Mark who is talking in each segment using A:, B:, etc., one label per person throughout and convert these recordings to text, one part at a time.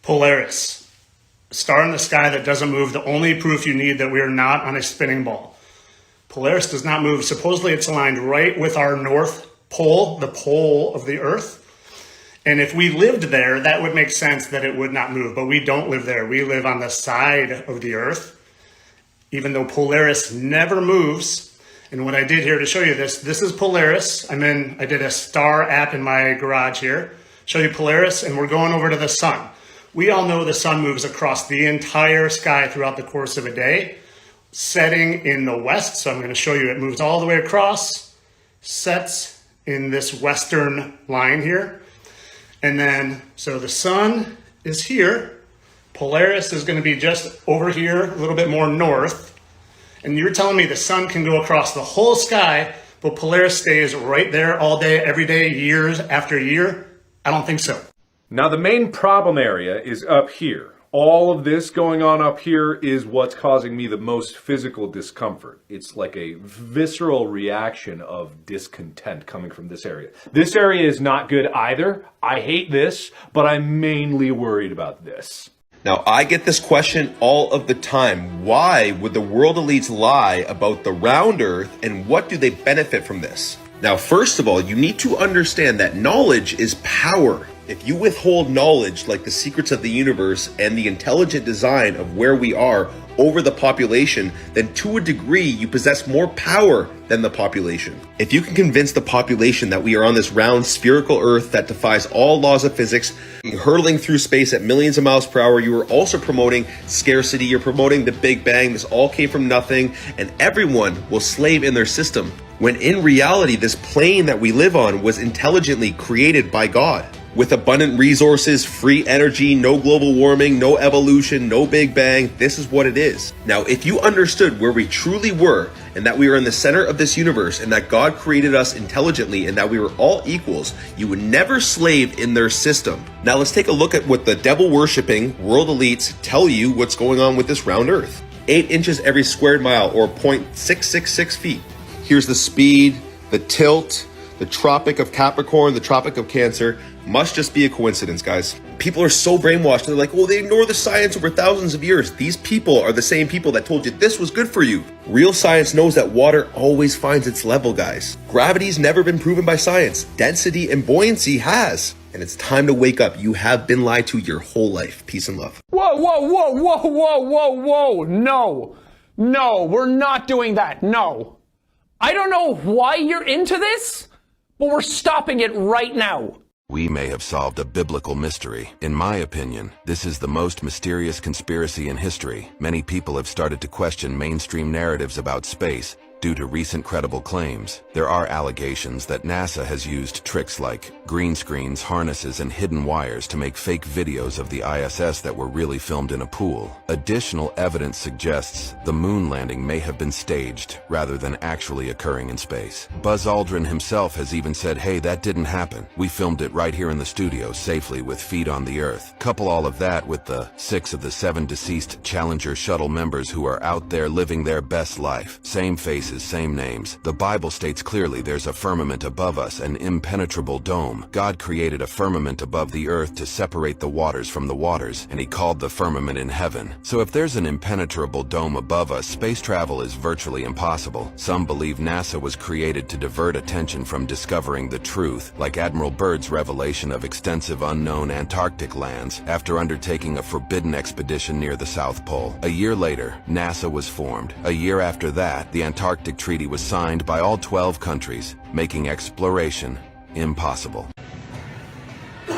A: Polaris, a star in the sky that doesn't move, the only proof you need that we are not on a spinning ball. Polaris does not move. Supposedly it's aligned right with our North Pole, the pole of the Earth. And if we lived there, that would make sense that it would not move, but we don't live there. We live on the side of the Earth, even though Polaris never moves. And what I did here to show you this is Polaris. I did a star app in my garage here. Show you Polaris, and we're going over to the sun. We all know the sun moves across the entire sky throughout the course of a day, setting in the west. So I'm going to show you it moves all the way across, sets in this western line here. And then, so the sun is here. Polaris is going to be just over here, a little bit more north. And you're telling me the sun can go across the whole sky, but Polaris stays right there all day, every day, years after year? I don't think so.
B: Now the main problem area is up here. All of this going on up here is what's causing me the most physical discomfort. It's like a visceral reaction of discontent coming from this area. This area is not good either. I hate this, but I'm mainly worried about this.
C: Now, I get this question all of the time. Why would the world elites lie about the round earth, and what do they benefit from this? Now, first of all, you need to understand that knowledge is power. If you withhold knowledge like the secrets of the universe and the intelligent design of where we are over the population, then to a degree you possess more power than the population. If you can convince the population that we are on this round spherical earth that defies all laws of physics, hurtling through space at millions of miles per hour, you are also promoting scarcity, you're promoting the Big Bang, this all came from nothing, and everyone will slave in their system. When in reality, this plane that we live on was intelligently created by God. With abundant resources, free energy, no global warming, no evolution, no Big Bang, this is what it is. Now, if you understood where we truly were, and that we are in the center of this universe, and that God created us intelligently, and that we were all equals, you would never slave in their system. Now let's take a look at what the devil-worshipping world elites tell you what's going on with this round earth. 8 inches every squared mile, or 0.666 feet. Here's the speed, the tilt, the Tropic of Capricorn, the Tropic of Cancer. Must just be a coincidence, guys. People are so brainwashed. They're like, oh, they ignore the science over thousands of years. These people are the same people that told you this was good for you. Real science knows that water always finds its level, guys. Gravity's never been proven by science. Density and buoyancy has. And it's time to wake up. You have been lied to your whole life. Peace and love.
D: Whoa, whoa, whoa, whoa, whoa, whoa, whoa. No, we're not doing that. No. I don't know why you're into this, but we're stopping it right now.
E: We may have solved a biblical mystery. In my opinion, this is the most mysterious conspiracy in history. Many people have started to question mainstream narratives about space due to recent credible claims. There are allegations that NASA has used tricks like green screens, harnesses, and hidden wires to make fake videos of the ISS that were really filmed in a pool. Additional evidence suggests the moon landing may have been staged rather than actually occurring in space. Buzz Aldrin himself has even said, hey, that didn't happen. We filmed it right here in the studio safely with feet on the earth. Couple all of that with the 6 of the 7 deceased Challenger shuttle members who are out there living their best life. Same faces, same names. The Bible states clearly there's a firmament above us, an impenetrable dome. God created a firmament above the earth to separate the waters from the waters, and he called the firmament in heaven. So if there's an impenetrable dome above us, space travel is virtually impossible. Some believe NASA was created to divert attention from discovering the truth, like Admiral Byrd's revelation of extensive unknown Antarctic lands after undertaking a forbidden expedition near the South Pole. A year later, NASA was formed. A year after that, the Antarctic Treaty was signed by all 12 countries, making exploration impossible.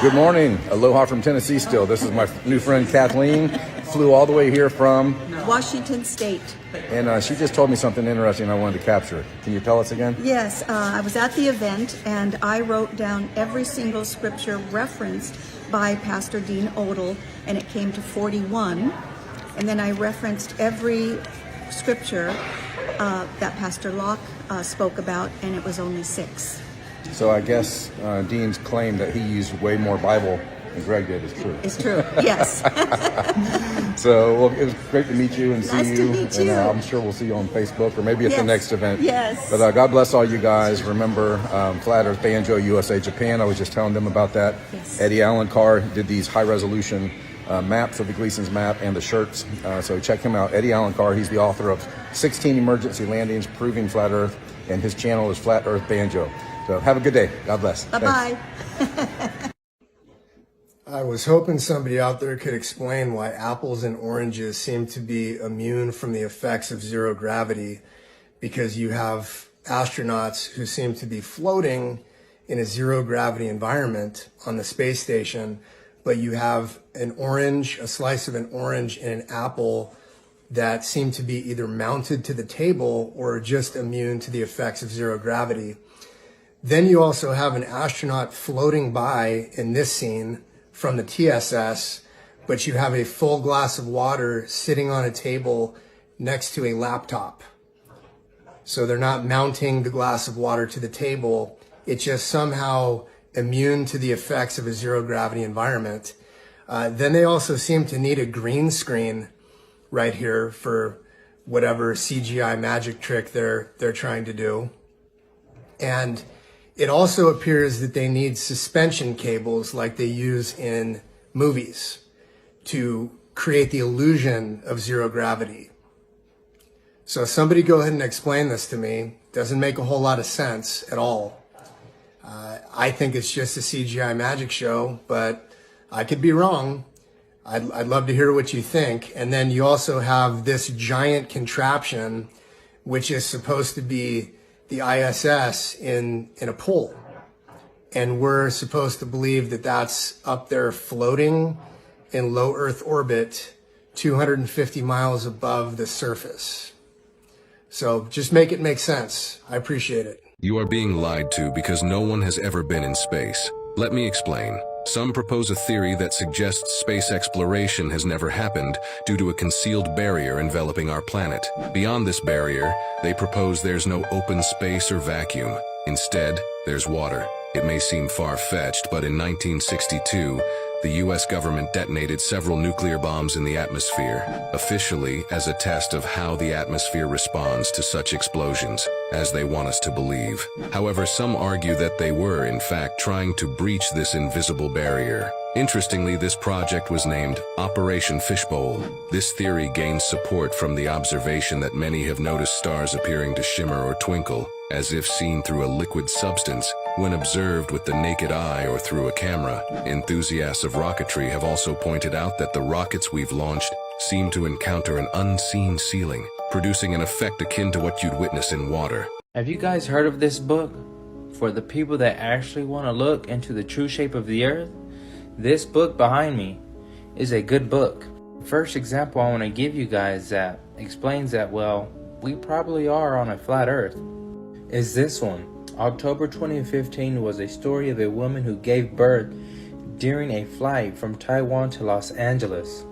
F: Good morning. Aloha from Tennessee still. This is my new friend Kathleen. Flew all the way here from
G: Washington State.
F: And she just told me something interesting I wanted to capture. Can you tell us again?
G: Yes, I was at the event and I wrote down every single scripture referenced by Pastor Dean Odell, and it came to 41. And then I referenced every scripture that Pastor Locke spoke about, and it was only 6.
F: So I guess Dean's claim that he used way more Bible than Greg did is true.
G: It's true, yes.
F: So well, it was great to meet you and see
G: nice
F: you.
G: To meet you.
F: And I'm sure we'll see you on Facebook or maybe at
G: yes.
F: the next event.
G: Yes.
F: But God bless all you guys. Remember, Flat Earth Banjo USA Japan. I was just telling them about that.
G: Yes.
F: Eddie Allen Carr did these high resolution maps of the Gleason's map and the shirts. So check him out, Eddie Allen Carr. He's the author of 16 Emergency Landings Proving Flat Earth, and his channel is Flat Earth Banjo. So have a good day. God bless.
G: Bye-bye.
H: I was hoping somebody out there could explain why apples and oranges seem to be immune from the effects of zero gravity, because you have astronauts who seem to be floating in a zero gravity environment on the space station, but you have an orange, a slice of an orange and an apple that seem to be either mounted to the table or just immune to the effects of zero gravity. Then you also have an astronaut floating by in this scene from the TSS, but you have a full glass of water sitting on a table next to a laptop. So they're not mounting the glass of water to the table. It's just somehow immune to the effects of a zero gravity environment. Then they also seem to need a green screen right here for whatever CGI magic trick they're trying to do. And it also appears that they need suspension cables like they use in movies to create the illusion of zero gravity. So somebody go ahead and explain this to me. Doesn't make a whole lot of sense at all. I think it's just a CGI magic show, but I could be wrong. I'd love to hear what you think. And then you also have this giant contraption, which is supposed to be the ISS in a pool. And we're supposed to believe that that's up there floating in low Earth orbit, 250 miles above the surface. So just make it make sense. I appreciate it.
E: You are being lied to because no one has ever been in space. Let me explain. Some propose a theory that suggests space exploration has never happened due to a concealed barrier enveloping our planet. Beyond this barrier, they propose there's no open space or vacuum. Instead, there's water. It may seem far-fetched, but in 1962, the US government detonated several nuclear bombs in the atmosphere, officially as a test of how the atmosphere responds to such explosions, as they want us to believe. However, some argue that they were, in fact, trying to breach this invisible barrier. Interestingly, this project was named Operation Fishbowl. This theory gains support from the observation that many have noticed stars appearing to shimmer or twinkle, as if seen through a liquid substance, when observed with the naked eye or through a camera. Enthusiasts of rocketry have also pointed out that the rockets we've launched seem to encounter an unseen ceiling, producing an effect akin to what you'd witness in water.
I: Have you guys heard of this book? For the people that actually want to look into the true shape of the Earth, this book behind me is a good book. The first example I want to give you guys that explains that, well, we probably are on a flat Earth, is this one. October 2015 was a story of a woman who gave birth during a flight from Taiwan to Los Angeles.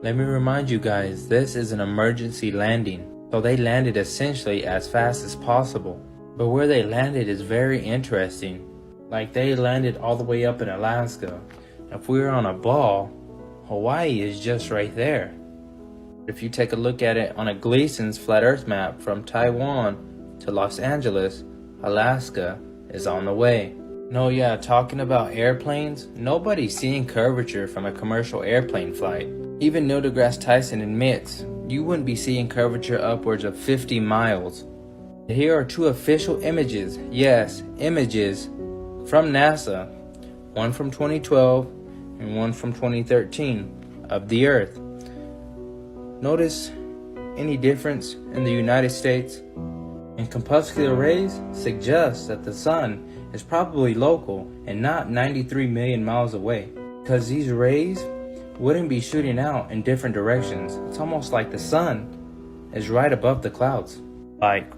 I: Let me remind you guys, this is an emergency landing, so they landed essentially as fast as possible. But where they landed is very interesting. Like, they landed all the way up in Alaska. If we were on a ball, Hawaii is just right there. If you take a look at it on a Gleason's flat Earth map, from Taiwan to Los Angeles, Alaska is on the way. No, yeah, talking about airplanes, nobody's seeing curvature from a commercial airplane flight. Even Neil deGrasse Tyson admits you wouldn't be seeing curvature upwards of 50 miles. Here are two official images, yes, images from NASA, one from 2012 and one from 2013 of the Earth. Notice any difference in the United States? And corpuscular rays suggest that the sun is probably local and not 93 million miles away, because these rays wouldn't be shooting out in different directions. It's almost like the sun is right above the clouds. Like,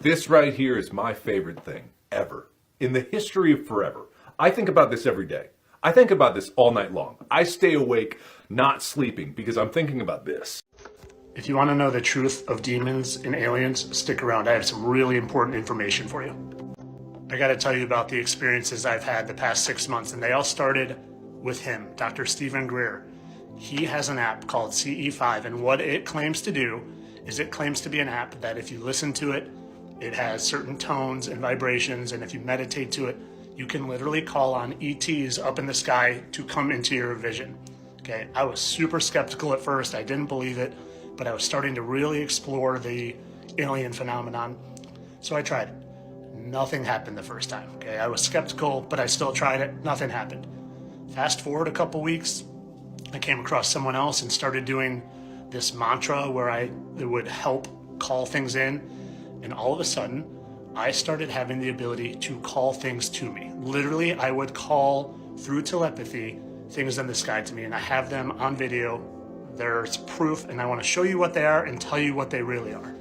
B: This right here is my favorite thing ever in the history of forever. I think about this every day. I think about this all night long. I stay awake, not sleeping, because I'm thinking about this.
A: If you want to know the truth of demons and aliens, stick around. I have some really important information for you. I got to tell you about the experiences I've had the past 6 months, and they all started with him, Dr. Stephen Greer. He has an app called CE5, and what it claims to do is it claims to be an app that if you listen to it, it has certain tones and vibrations, and if you meditate to it, You can literally call on ETs up in the sky to come into your vision. Okay, I was super skeptical at first. I didn't believe it, but I was starting to really explore the alien phenomenon. So I tried it. Nothing happened the first time. Okay, I was skeptical, but I still tried it. Nothing happened. Fast forward a couple weeks, I came across someone else and started doing this mantra where it would help call things in. And all of a sudden, I started having the ability to call things to me. Literally, I would call through telepathy things in the sky to me, and I have them on video. There's proof, and I want to show you what they are and tell you what they really are.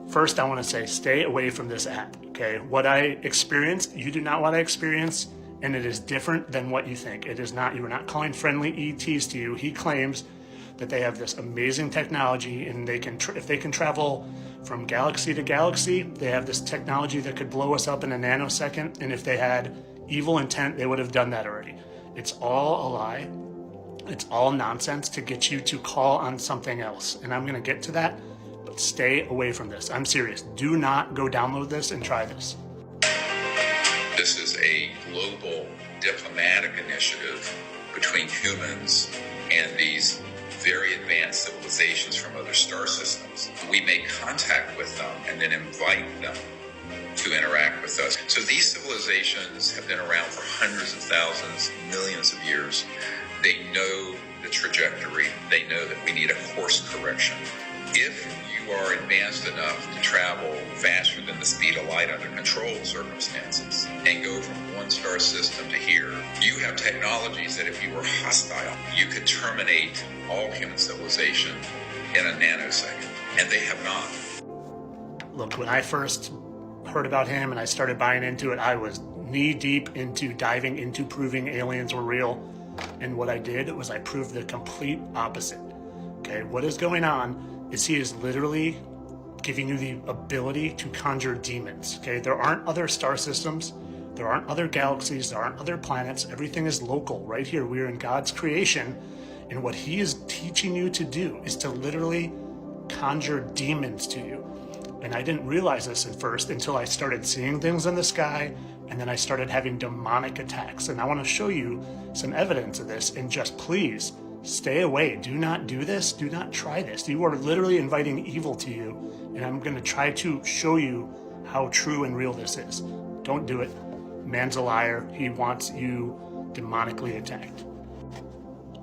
A: First, I want to say, stay away from this app, okay? What I experienced, you do not want to experience, and it is different than what you think. It is not, you are not calling friendly ETs to you. He claims that they have this amazing technology, and they can, if they can travel from galaxy to galaxy, they have this technology that could blow us up in a nanosecond, and if they had evil intent, they would have done that already. It's all a lie. It's all nonsense to get you to call on something else, and I'm going to get to that, but stay away from this. I'm serious. Do not go download this and try this.
J: This is a global diplomatic initiative between humans and these very advanced civilizations from other star systems. We make contact with them and then invite them to interact with us. So these civilizations have been around for hundreds of thousands, millions of years. They know the trajectory. They know that we need a course correction. If you are advanced enough to travel faster than the speed of light under controlled circumstances and go from one star system to here, you have technologies that if you were hostile, you could terminate all human civilization in a nanosecond, and they have not.
A: Look, when I first heard about him and I started buying into it, I was knee deep into diving into proving aliens were real. And what I did was I proved the complete opposite. Okay, what is going on is he is literally giving you the ability to conjure demons. Okay, there aren't other star systems, there aren't other galaxies, there aren't other planets. Everything is local. Right here, we are in God's creation, and what he is teaching you to do is to literally conjure demons to you. And I didn't realize this at first until I started seeing things in the sky, and then I started having demonic attacks. And I want to show you some evidence of this, and just please stay away. Do not do this. Do not try this. You are literally inviting evil to you, and I'm going to try to show you how true and real this is. Don't do it. Man's a liar. He wants you demonically attacked.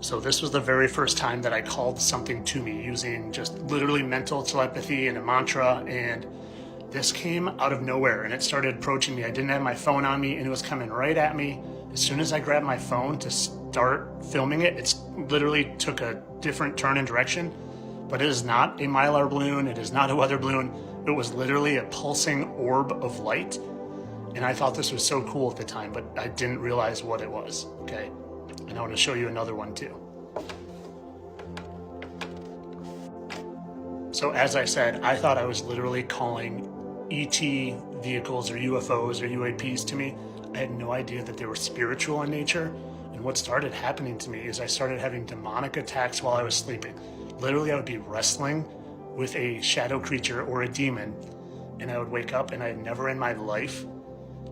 A: So this was the very first time that I called something to me using just literally mental telepathy and a mantra, and this came out of nowhere and it started approaching me. I didn't have my phone on me and it was coming right at me. As soon as I grabbed my phone to start filming it, it's literally took a different turn and direction, but it is not a Mylar balloon. It is not a weather balloon. It was literally a pulsing orb of light. And I thought this was so cool at the time, but I didn't realize what it was, okay? And I want to show you another one too. So as I said, I thought I was literally calling ET vehicles or UFOs or UAPs to me. I had no idea that they were spiritual in nature. And what started happening to me is I started having demonic attacks while I was sleeping. Literally, I would be wrestling with a shadow creature or a demon, and I would wake up, and I had never in my life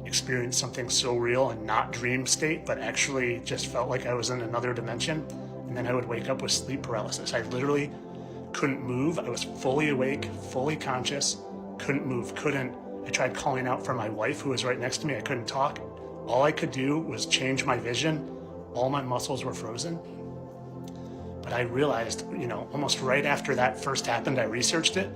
A: experienced something so real and not dream state, but actually just felt like I was in another dimension. And then I would wake up with sleep paralysis. I literally couldn't move. I was fully awake, fully conscious, couldn't move, I tried calling out for my wife who was right next to me. I couldn't talk. All I could do was change my vision. All my muscles were frozen. But I realized, almost right after that first happened, I researched it,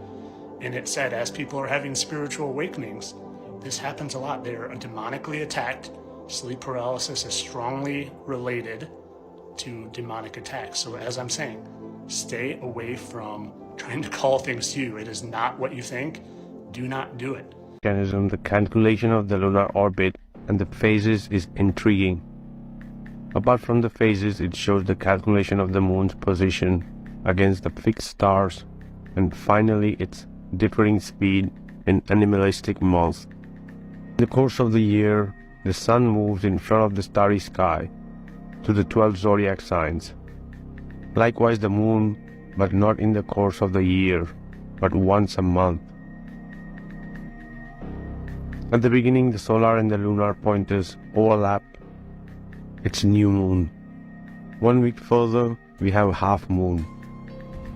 A: and it said as people are having spiritual awakenings, this happens a lot. They're demonically attacked. Sleep paralysis is strongly related to demonic attacks. So as I'm saying, stay away from trying to call things to you. It is not what you think. Do not do it.
K: The calculation of the lunar orbit and the phases is intriguing. Apart from the phases, it shows the calculation of the moon's position against the fixed stars, and finally its differing speed in animalistic months. In the course of the year, the sun moves in front of the starry sky to the 12 zodiac signs. Likewise the moon, but not in the course of the year, but once a month. At the beginning, the solar and the lunar pointers overlap. It's new moon. 1 week further, we have half moon.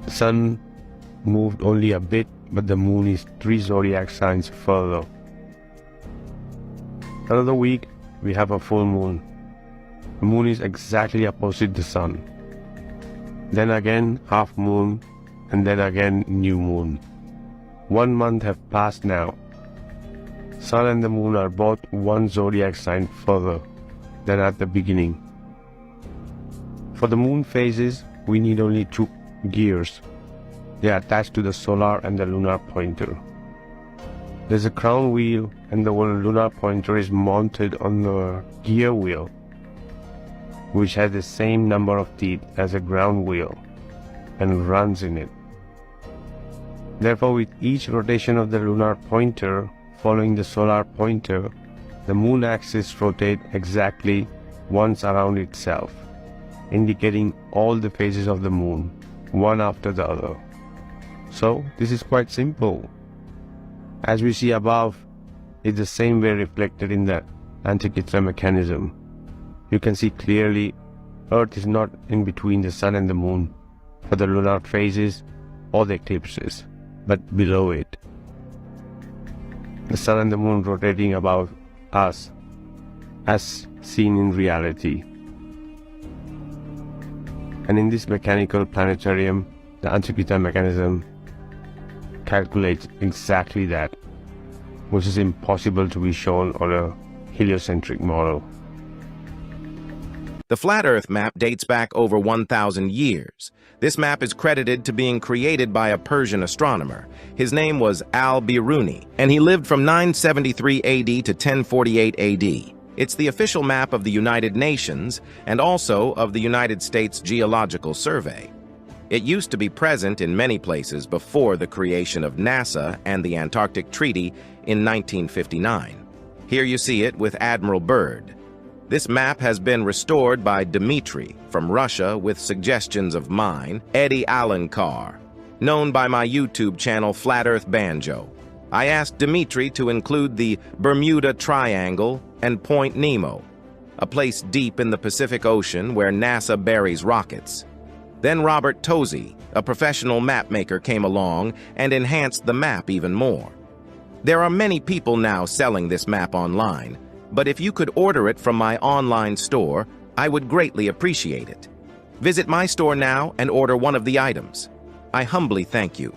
K: The sun moved only a bit, but the moon is 3 zodiac signs further. Another week, we have a full moon. The moon is exactly opposite the sun. Then again, half moon, and then again, new moon. 1 month have passed now. Sun and the moon are both 1 zodiac sign further than at the beginning. For the moon phases, we need only 2 gears. They are attached to the solar and the lunar pointer. There's a crown wheel and the lunar pointer is mounted on the gear wheel, which has the same number of teeth as a ground wheel and runs in it. Therefore, with each rotation of the lunar pointer following the solar pointer, the moon axis rotates exactly once around itself, indicating all the phases of the moon, one after the other. So, this is quite simple. As we see above, it's the same way reflected in the Antikythera mechanism. You can see clearly Earth is not in between the sun and the moon for the lunar phases or the eclipses, but below it. The sun and the moon rotating above us as seen in reality. And in this mechanical planetarium, the Antikythera mechanism calculates exactly that, which is impossible to be shown on a heliocentric model.
L: The flat Earth map dates back over 1,000 years. This map is credited to being created by a Persian astronomer. His name was Al-Biruni, and he lived from 973 AD to 1048 AD. It's the official map of the United Nations and also of the United States Geological Survey. It used to be present in many places before the creation of NASA and the Antarctic Treaty in 1959. Here you see it with Admiral Byrd. This map has been restored by Dmitry from Russia with suggestions of mine, Eddie Alankar, known by my YouTube channel Flat Earth Banjo. I asked Dmitry to include the Bermuda Triangle and Point Nemo, a place deep in the Pacific Ocean where NASA buries rockets. Then Robert Tozzi, a professional mapmaker, came along and enhanced the map even more. There are many people now selling this map online, but if you could order it from my online store, I would greatly appreciate it. Visit my store now and order one of the items. I humbly thank you.